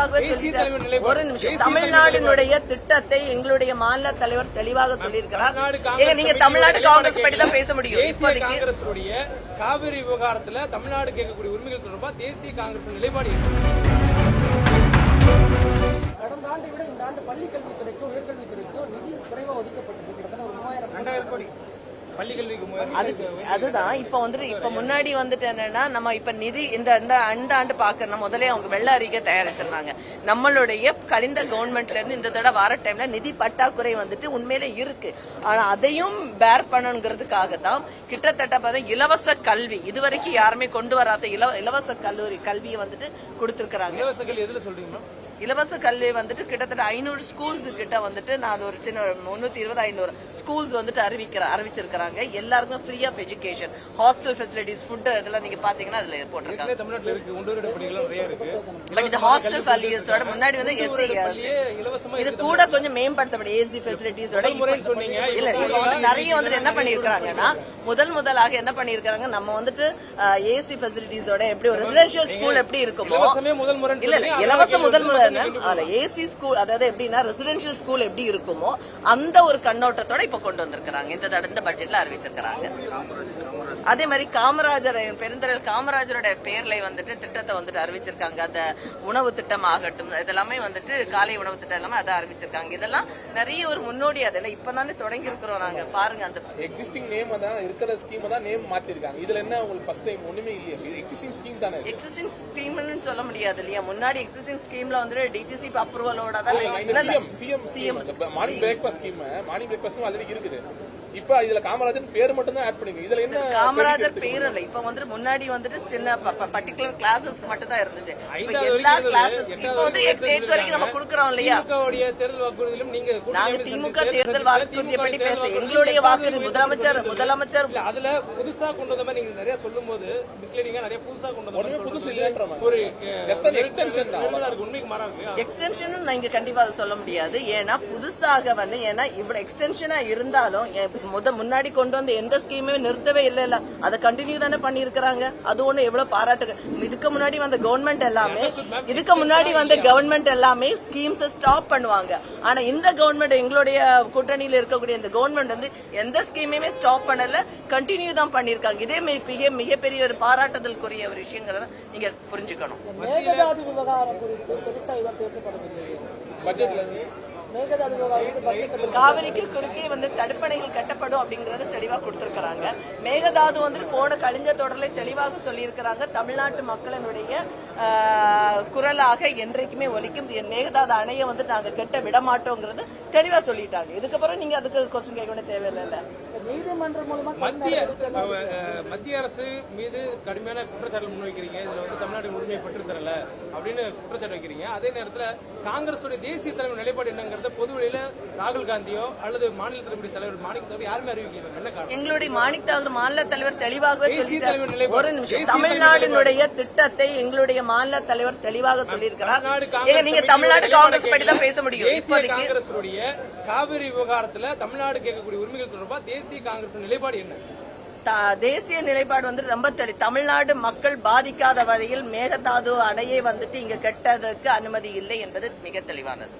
தெளிவாகவே சொல்லிட்டார். ஒரு நிமிஷம், தமிழ்நாட்டினுடைய திட்டத்தை எங்களுடைய மாநில தலைவர் தெளிவாக சொல்லியிருக்கிறார். நீங்க தமிழ்நாடு காங்கிரஸ் பற்றி தான் பேச முடியும். இப்போதைக்கு காவிரி விவகாரத்துல தமிழ்நாடு கேட்கக்கூடிய உரிமைகள் தொடர்பாக தேசிய காங்கிரஸ் நிலைப்பாடு கடந்த ஆண்டை விட இந்த ஆண்டு பள்ளி கல்வித்துறைக்கும் உயர்கல்வித்துறைக்கும் நிதி குறைவா ஒதுக்கப்பட்டது. கிட்டத்தட்ட ஒரு 2000 கோடி அதுதான் இப்ப முன்னாடி வந்துட்டு என்னன்னா நம்ம இப்ப நிதி இந்த ஆண்டு பாக்கணும். முதலே அவங்க வெள்ள அறிக்கை தயாரிச்சிருந்தாங்க. நம்மளுடைய கழிந்த கவர்மெண்ட்ல இருந்து இந்த தடவை வார டைம்ல நிதி பட்டாக்குறை வந்துட்டு உண்மையில இருக்கு. ஆனா அதையும் பேர் பண்ணணுங்கிறதுக்காக தான் கிட்டத்தட்ட இலவச கல்வி இதுவரைக்கும் யாருமே கொண்டு வராத இலவச கல்வியை வந்துட்டு கொடுத்திருக்கிறாங்க. இலவச கல்வி வந்துட்டு கிட்டத்தட்ட 500 ஸ்கூல்ஸ் கிட்ட வந்துட்டு நான் ஒரு சின்ன 320-500 ஸ்கூல்ஸ் வந்துட்டு அறிவிச்சிருக்கிறாங்க. எல்லாருக்கும் free of education, hostel facilities, food இதெல்லாம் நீங்க பாத்தீங்கன்னா அதுல போட்டிருக்காங்க. இந்த ஹாஸ்டல் ஃபெசிலிட்டிஸோட முன்னாடி வந்து இது கூட கொஞ்சம் மேம்படுத்தப்படும் ஏசி ஃபெசிலிட்டிஸோட இல்ல நிறைய வந்துட்டு என்ன பண்ணிருக்காங்கன்னா முதலாக என்ன பண்ணிருக்காங்க, நம்ம வந்துட்டு ஏசி ஃபெசிலிட்டிஸோட எப்படி ஒரு ரெசிடென்ஷியல் ஸ்கூல் எப்படி இருக்குமோ இல்ல இலவச முதல் ஏசி ஸ்கூல், அதாவது எப்படின்னா ரெசிடென்ஷியல் ஸ்கூல் எப்படி இருக்குமோ அந்த ஒரு கண்ணோட்டத்தோட இப்ப கொண்டு வந்திருக்காங்க. இந்த பட்ஜெட்ல அறிவிச்சிருக்காங்க. அதே மாதிரி பெருந்தலைவர் காமராஜரோட பேர்ல வந்துட்டு திட்டத்தை வந்துட்டு அறிவிச்சிருக்காங்க. அந்த உணவு திட்டம் ஆகட்டும், இதெல்லாமே வந்துட்டு காலை உணவு திட்டம் எல்லாமே அதை அறிவிச்சிருக்காங்க. இதெல்லாம் நிறைய ஒரு முன்னோடி. அதெல்லாம் இப்பதானே தொடங்கி இருக்கிறோம் நாங்க. பாருங்க, அந்த எக்ஸிஸ்டிங் நேம் தான் இருக்கிற ஸ்கீம் தான் நேம் மாத்திருக்காங்க. இதுல என்ன உங்களுக்கு ஃபர்ஸ்ட் டைம் ஒண்ணுமே இல்லையா? எக்ஸிஸ்டிங் ஸ்கீம் தானே. எக்ஸிஸ்டிங் ஸ்கீம்னு சொல்ல முடியாது இல்லையா. முன்னாடி எக்ஸிஸ்டிங் ஸ்கீம்ல வந்து டிடிசி அப்ரூவலோட தான் CM morning breakfast scheme already இருக்குது. இப்ப இதுல காமராஜர் பேர் மட்டும் தான் ஆட் பண்ணுங்க. இதுல என்ன காமராஜர் பேர் இல்ல. இப்ப வந்து முன்னாடி வந்துட்டு சின்ன பர்டிகுலர் கிளாஸஸ் மட்டும் தான் இருந்துச்சு. எல்லா கிளாஸஸ் இப்ப வந்து 8 வரைக்கும் நம்ம கொடுக்கறோம் இல்லையா. தேர்தல் வாக்குறுதியிலும் நாங்க திமுக தேர்தல் வாக்குறுதியை பற்றி பேச எங்களுடைய வாக்குறுதி முதலமைச்சர் அதுல புதுசா கொண்டு வந்த மாதிரி நீங்க நிறைய சொல்லும் போது மிஸ்லீடிங்கா நிறைய புதுசா கொண்டு வந்த புதுசு இல்லன்ற ஒரு எக்ஸ்டென்ஷன் தான். உண்மைக்கு மாறாங்க. எக்ஸ்டென்ஷன் நீங்க கண்டிப்பா அதை சொல்ல முடியாது. ஏன்னா புதுசாக வந்து ஏன்னா இவ்வளவு எக்ஸ்டென்ஷனா இருந்தாலும் முன்னாடி கொண்டு வந்து எந்த ஸ்கீமே நிறுத்தவே இல்ல. அதை கண்டினியூ தானே பண்ணி இருக்காங்க. அது ஒண்ணு எவ்வளவு பாராட்டு. இதுக்கு முன்னாடி வந்த கவர்மெண்ட் எல்லாமே ஸ்கீம்ஸ் ஸ்டாப் பண்ணுவாங்க. ஆனா இந்த கவர்மெண்ட், எங்களுடைய கூட்டணியில இருக்கக்கூடிய இந்த கவர்மெண்ட் வந்து எந்த ஸ்கீமையுமே ஸ்டாப் பண்ணல, கண்டினியூ தான் பண்ணிருக்காங்க. இதே மிகப்பெரிய ஒரு பாராட்டுதலுக்குரிய ஒரு விஷயங்கிறத நீங்க புரிஞ்சுக்கணும். காவிரிக்கு குறுக்கே வந்து தடுப்பணைகள் கட்டப்படும் அப்படிங்கறத தெளிவா கொடுத்திருக்காங்க. மேகதாது வந்து கழிஞ்ச தொடர்ல தெளிவாக சொல்லி இருக்கிறாங்க. தமிழ்நாட்டு மக்களினுடைய குரலாக என்றைக்குமே ஒலிக்கும். மேகதாது அணையை வந்து நாங்க கெட்ட விட மாட்டோங்கிறது தெளிவா சொல்லிட்டாங்க. இதுக்கப்புறம் நீங்க அதுக்கு கொஸ்டின் கேட்க வேண்டிய தேவையில்லை. நீதிமன்றம் மூலமா மத்திய அரசு மீது கடுமையான குற்றச்சாட்டு முன்வைக்கிறீங்க. இதுல வந்து தமிழ்நாடு உரிமை பெற்றிருந்தல அப்படின்னு குற்றச்சாட்டு வைக்கிறீங்க. அதே நேரத்தில் காங்கிரஸ் தேசிய தலைவர் நிலைப்பாடு என்னங்கிறத பொதுவெளியில ராகுல் காந்தியோ அல்லது மாநில தலைவர் மாணிக் தாகூர் யாருமே அறிவிக்கல. எங்களுடைய மாணிக் தாகூர் மாநில தலைவர் தெளிவாகவே சொல்லிட்டார். ஒரு நிமிஷம், தமிழ்நாட்டினுடைய திட்டத்தை எங்களுடைய மாநில தலைவர் தெளிவாக சொல்லியிருக்கிறார். நீங்க தமிழ்நாடு காங்கிரஸ் பற்றி தான் பேச முடியும். காங்கிரஸ் காவிரி விவகாரத்துல தமிழ்நாடு கேட்கக்கூடிய உரிமைகள் தொடர்பாக தேசிய காங்கிரஸ் நிலைப்பாடு என்ன? தேசிய நிலைப்பாடு வந்து ரொம்ப தமிழ்நாடு மக்கள் பாதிக்காத வகையில் மேகதாது அணையை வந்துட்டு இங்க கெட்டதற்கு அனுமதி இல்லை என்பது மிக தெளிவானது.